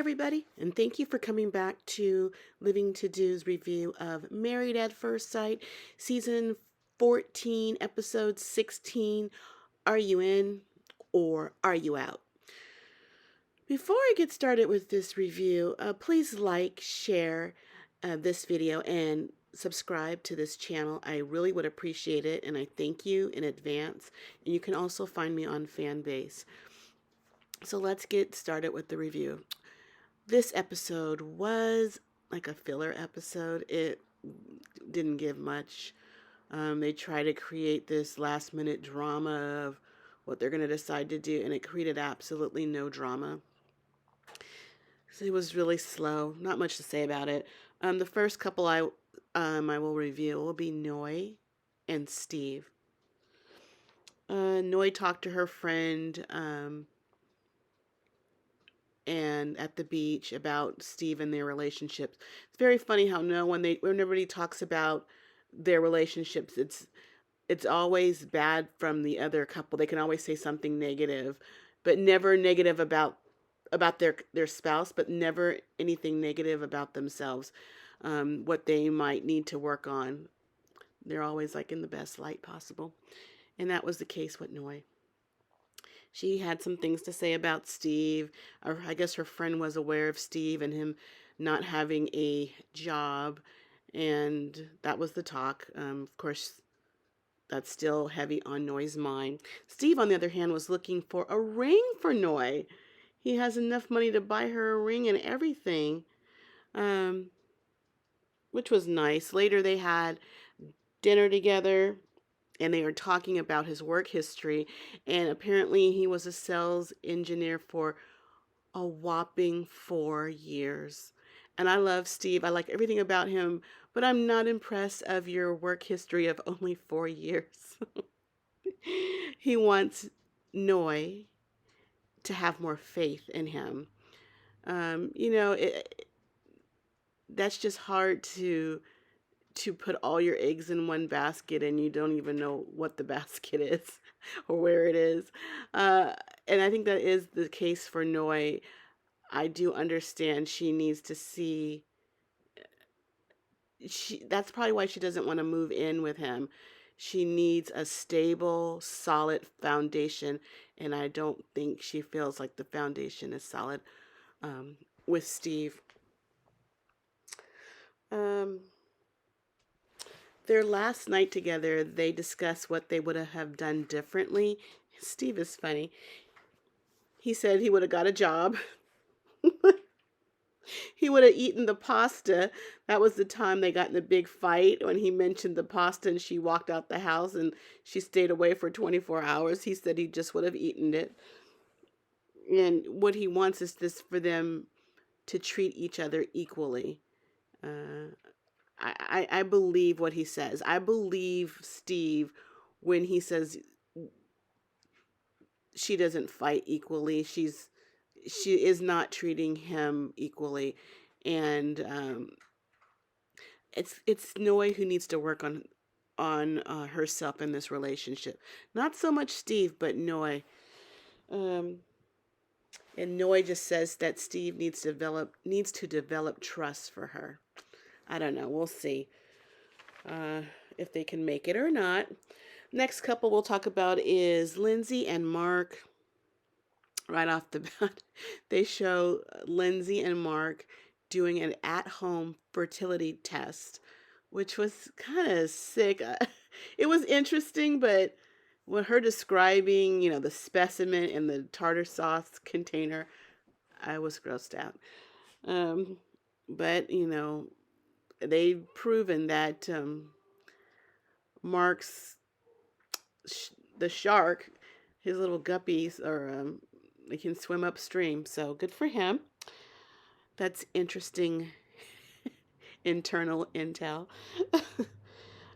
everybody, and thank you for coming back to Living to Do's review of Married at First Sight, Season 14, Episode 16. Are you in or are you out? Before I get started with this review, please like, share this video, and subscribe to this channel. I really would appreciate it, and I thank you in advance. And you can also find me on Fanbase. So let's get started with the review. This episode was like a filler episode. It didn't give much. They try to create this last minute drama of what they're going to decide to do, and it created absolutely no drama. So it was really slow. Not much to say about it. The first couple I will review will be Noi and Steve. Noi talked to her friend and at the beach about Steve and their relationships. It's very funny how when everybody talks about their relationships, it's always bad from the other couple. They can always say something negative, but never negative about their spouse, but never anything negative about themselves. What they might need to work on. They're always like in the best light possible. And that was the case with Noi. She had some things to say about Steve. Or I guess her friend was aware of Steve and him not having a job. And that was the talk. Of course, that's still heavy on Noi's mind. Steve, on the other hand, was looking for a ring for Noi. He has enough money to buy her a ring and everything, which was nice. Later, they had dinner together, and they were talking about his work history, and apparently he was a sales engineer for a whopping 4 years. And I love Steve. I like everything about him, but I'm not impressed of your work history of only 4 years. He wants Noi to have more faith in him. That's just hard to put all your eggs in one basket and you don't even know what the basket is or where it is. And I think that is the case for Noi. I do understand she needs to see. That's probably why she doesn't want to move in with him. She needs a stable, solid foundation, and I don't think she feels like the foundation is solid with Steve. Their last night together, they discussed what they would have done differently. Steve is funny. He said he would have got a job. He would have eaten the pasta. That was the time they got in a big fight when he mentioned the pasta and she walked out the house and she stayed away for 24 hours. He said he just would have eaten it. And what he wants is this for them to treat each other equally. I believe what he says. I believe Steve when he says she doesn't fight equally. She is not treating him equally, and it's Noi who needs to work on herself in this relationship. Not so much Steve, but Noi. And Noi just says that Steve needs to develop trust for her. I don't know. We'll see if they can make it or not. Next couple we'll talk about is Lindsay and Mark. Right off the bat, they show Lindsay and Mark doing an at-home fertility test, which was kind of sick. It was interesting, but with her describing, the specimen in the tartar sauce container, I was grossed out. But, they've proven that Mark's, the shark, his little guppies they can swim upstream, so good for him. That's interesting internal intel.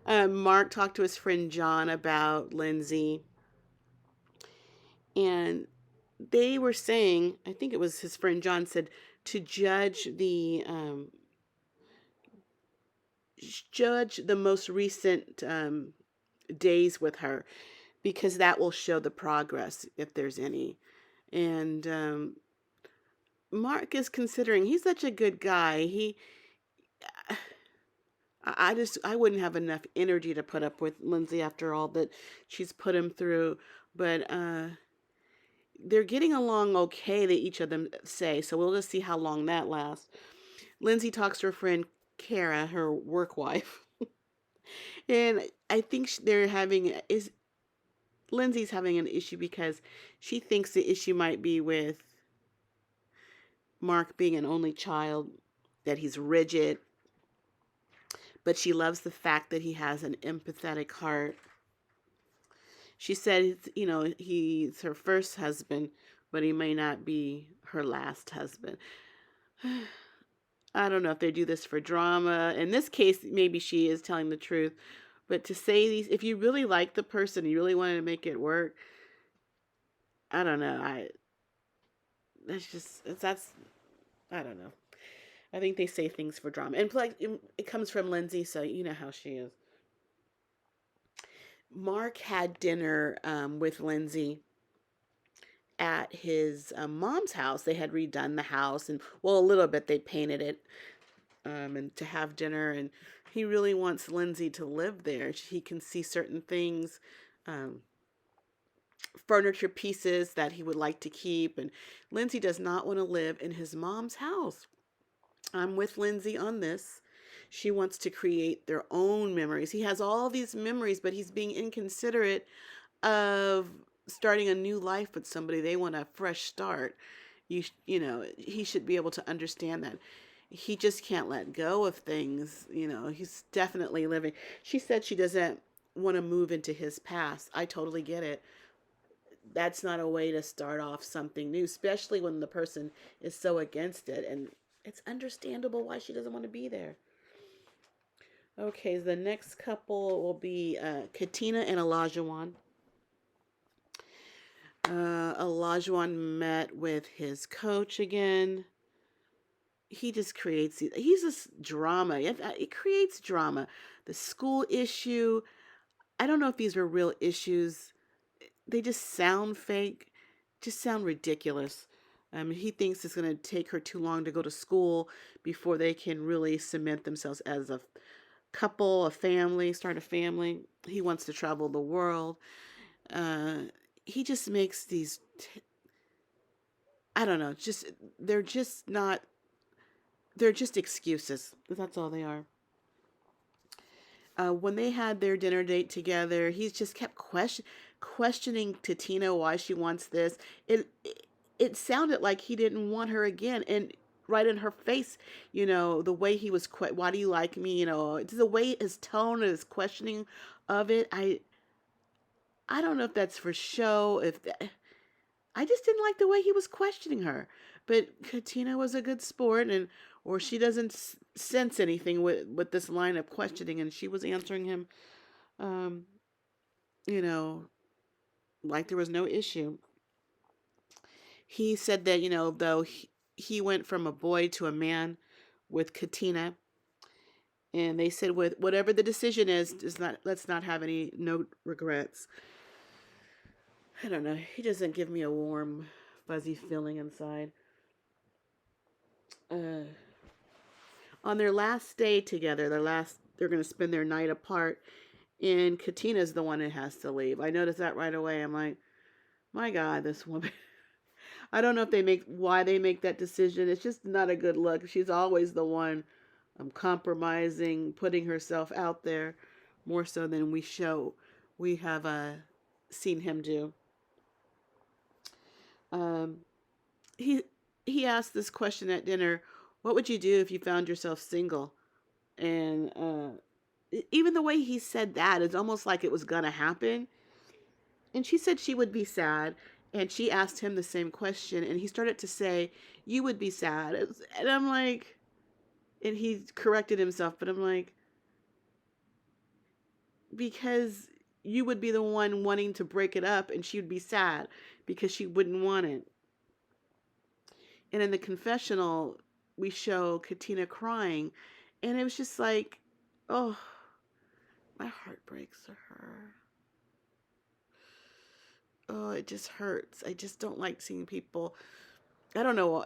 Mark talked to his friend John about Lindsay, and they were saying, I think it was his friend John said, to judge the most recent days with her, because that will show the progress if there's any. And Mark is considering, he's such a good guy. I wouldn't have enough energy to put up with Lindsay after all that she's put him through. But they're getting along okay, they each of them say. So we'll just see how long that lasts. Lindsay talks to her friend Kara, her work wife, and I think they're having is Lindsay's having an issue because she thinks the issue might be with Mark being an only child, that he's rigid, but she loves the fact that he has an empathetic heart. She said, he's her first husband, but he may not be her last husband. I don't know if they do this for drama. In this case, maybe she is telling the truth. But to say these, if you really like the person, you really wanted to make it work, I don't know. That's, I don't know. I think they say things for drama. And like, it comes from Lindsay, so you know how she is. Mark had dinner with Lindsay at his mom's house. They had redone the house, and well, a little bit they painted it, and to have dinner. And he really wants Lindsay to live there. He can see certain things, um, furniture pieces that he would like to keep, and Lindsay does not want to live in his mom's house. I'm with Lindsay on this. She wants to create their own memories. He has all these memories, but he's being inconsiderate of starting a new life with somebody. They want a fresh start. He should be able to understand that. He just can't let go of things. He's definitely living. She said she doesn't want to move into his past. I totally get it. That's not a way to start off something new, especially when the person is so against it. And it's understandable why she doesn't want to be there. Okay, the next couple will be Katina and Olajuwon. Olajuwon met with his coach again. He just creates, he's just drama. It creates drama. The school issue, I don't know if these are real issues. They just sound fake, just sound ridiculous. He thinks it's going to take her too long to go to school before they can really cement themselves as a couple, a family, start a family. He wants to travel the world. Uh, he just makes these, I don't know, they're just not, they're just excuses. That's all they are. When they had their dinner date together, he's just kept questioning Tatina why she wants this. It sounded like he didn't want her again, and right in her face, the way he was, why do you like me? It's the way his tone and his questioning of it. I don't know if that's for show. I just didn't like the way he was questioning her. But Katina was a good sport, or she doesn't sense anything with this line of questioning, and she was answering him, um, you know, like there was no issue. He said that, though he went from a boy to a man with Katina, and they said with whatever the decision is not let's not have any no regrets. I don't know. He doesn't give me a warm, fuzzy feeling inside. Uh, on their last day together, they're going to spend their night apart, and Katina's the one that has to leave. I noticed that right away. I'm like, my God, this woman. I don't know if why they make that decision. It's just not a good look. She's always the one compromising, putting herself out there more so than we have seen him do. Um, he he asked this question at dinner: "What would you do if you found yourself single?" And even the way he said that, it's almost like it was gonna happen. And she said she would be sad. And she asked him the same question, and he started to say, "You would be sad." And I'm like, and he corrected himself, but I'm like, because you would be the one wanting to break it up, and she would be sad because she wouldn't want it. And in the confessional, we show Katina crying, and it was just like, oh, my heart breaks for her. Oh, it just hurts. I just don't like seeing people. I don't know.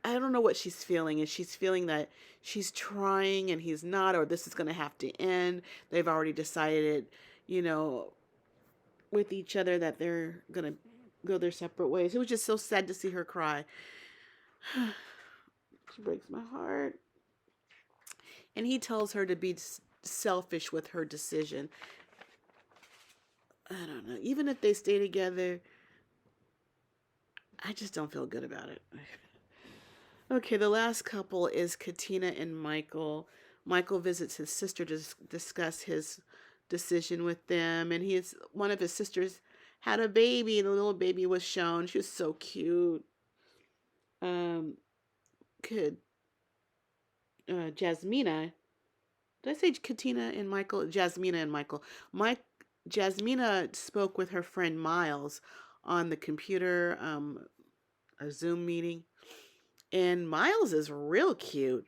I don't know what she's feeling. Is she's feeling that she's trying and he's not, or this is going to have to end. They've already decided, you know, with each other that they're going to go their separate ways. It was just so sad to see her cry. She breaks my heart. And he tells her to be selfish with her decision. I don't know. Even if they stay together, I just don't feel good about it. Okay, the last couple is Katina and Michael. Michael visits his sister to discuss his decision with them, and one of his sisters had a baby, and the little baby was shown. She was so cute. Um, could Jasmina? Did I say Katina and Michael? Jasmina and Michael. Mike Jasmina spoke with her friend Miles on the computer, a Zoom meeting, and Miles is real cute.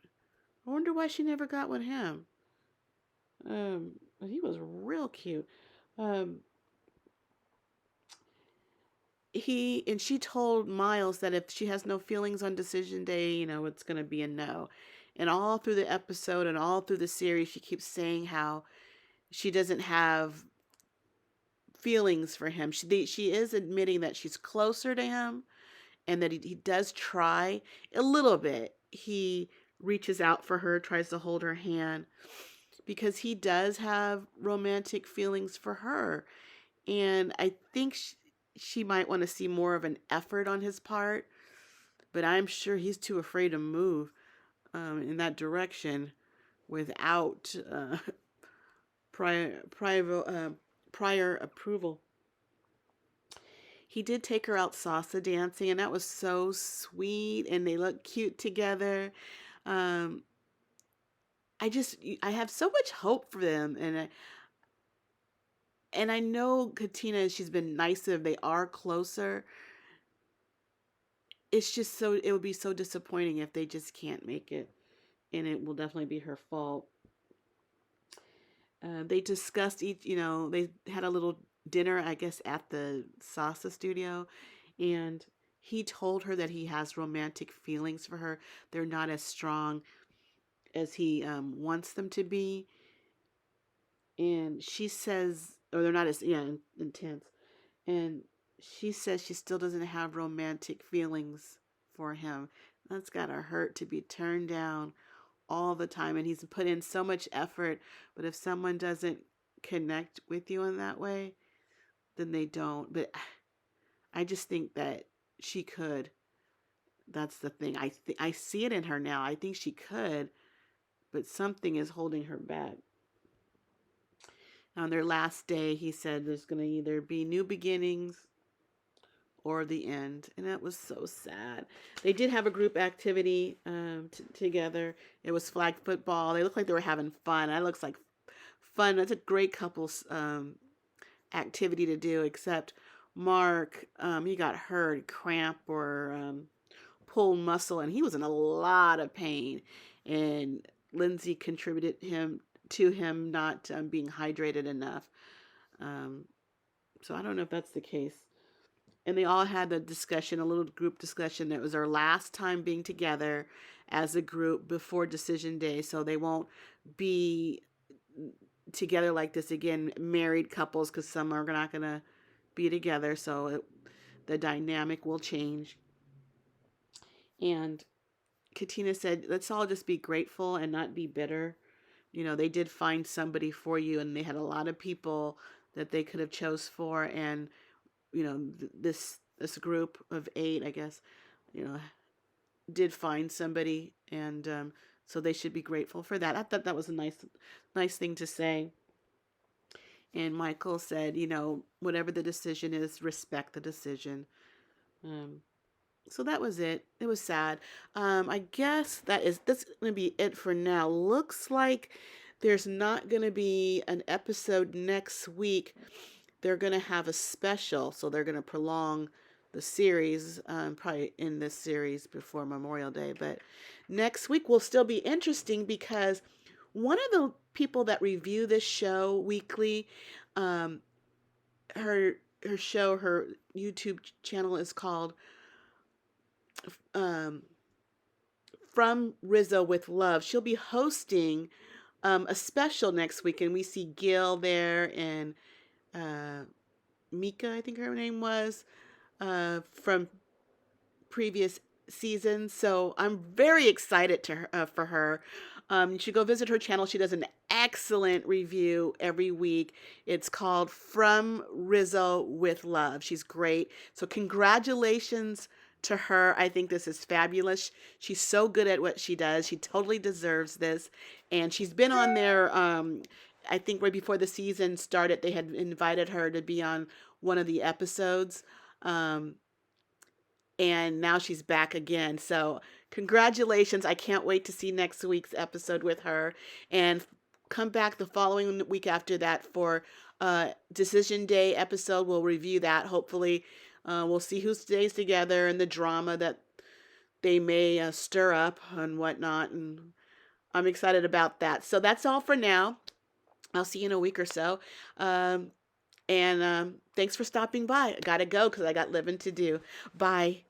I wonder why she never got with him. He was real cute. Um, she told Miles that if she has no feelings on decision day, it's gonna be a no. And all through the episode and all through the series, she keeps saying how she doesn't have feelings for him. She is admitting that she's closer to him and that he does try a little bit. He reaches out for her, tries to hold her hand because he does have romantic feelings for her. And I think she might want to see more of an effort on his part, but I'm sure he's too afraid to move in that direction without prior, prior, prior approval. He did take her out salsa dancing, and that was so sweet, and they look cute together. Um, I have so much hope for them, and I know Katina, she's been nicer. They are closer. It's just it would be so disappointing if they just can't make it, and it will definitely be her fault. They discussed they had a little dinner, I guess, at the salsa studio, and he told her that he has romantic feelings for her. They're not as strong as he wants them to be, and she says, or they're not as intense, and she says she still doesn't have romantic feelings for him. That's gotta hurt to be turned down all the time, and he's put in so much effort, but if someone doesn't connect with you in that way, then they don't. But I just think that she could. That's the thing. I see it in her now. I think she could, but something is holding her back. On their last day, he said there's going to either be new beginnings or the end, and that was so sad. They did have a group activity together. It was flag football. They looked like they were having fun. That looks like fun. That's a great couples activity to do, except Mark, he got hurt, cramp, or pulled muscle, and he was in a lot of pain, and Lindsay contributed to him not being hydrated enough. So I don't know if that's the case. And they all had a discussion, a little group discussion. It was their last time being together as a group before decision day, so they won't be together like this again, married couples, because some are not going to be together, so the dynamic will change. And Katina said, let's all just be grateful and not be bitter. They did find somebody for you, and they had a lot of people that they could have chose for, and this group of 8, I guess, did find somebody, and so they should be grateful for that. I thought that was a nice thing to say. And Michael said, whatever the decision is, respect the decision. So that was it. It was sad. I guess that's going to be it for now. Looks like there's not going to be an episode next week. They're going to have a special, so they're going to prolong the series, probably in this series before Memorial Day. But next week will still be interesting because one of the people that review this show weekly, her YouTube channel is called From Rizzo with Love. She'll be hosting a special next week, and we see Gil there and uh, Mika, I think her name was, from previous seasons. So I'm very excited for her. You should go visit her channel. She does an excellent review every week. It's called From Rizzo with Love. She's great. So congratulations to her. I think this is fabulous. She's so good at what she does. She totally deserves this. And she's been on there. I think right before the season started, they had invited her to be on one of the episodes. Um, and now she's back again. So, congratulations. I can't wait to see next week's episode with her and come back the following week after that for Decision Day episode. We'll review that. Hopefully, we'll see who stays together and the drama that they may stir up and whatnot. And I'm excited about that. So, that's all for now. I'll see you in a week or so. And thanks for stopping by. I gotta go because I got living to do. Bye.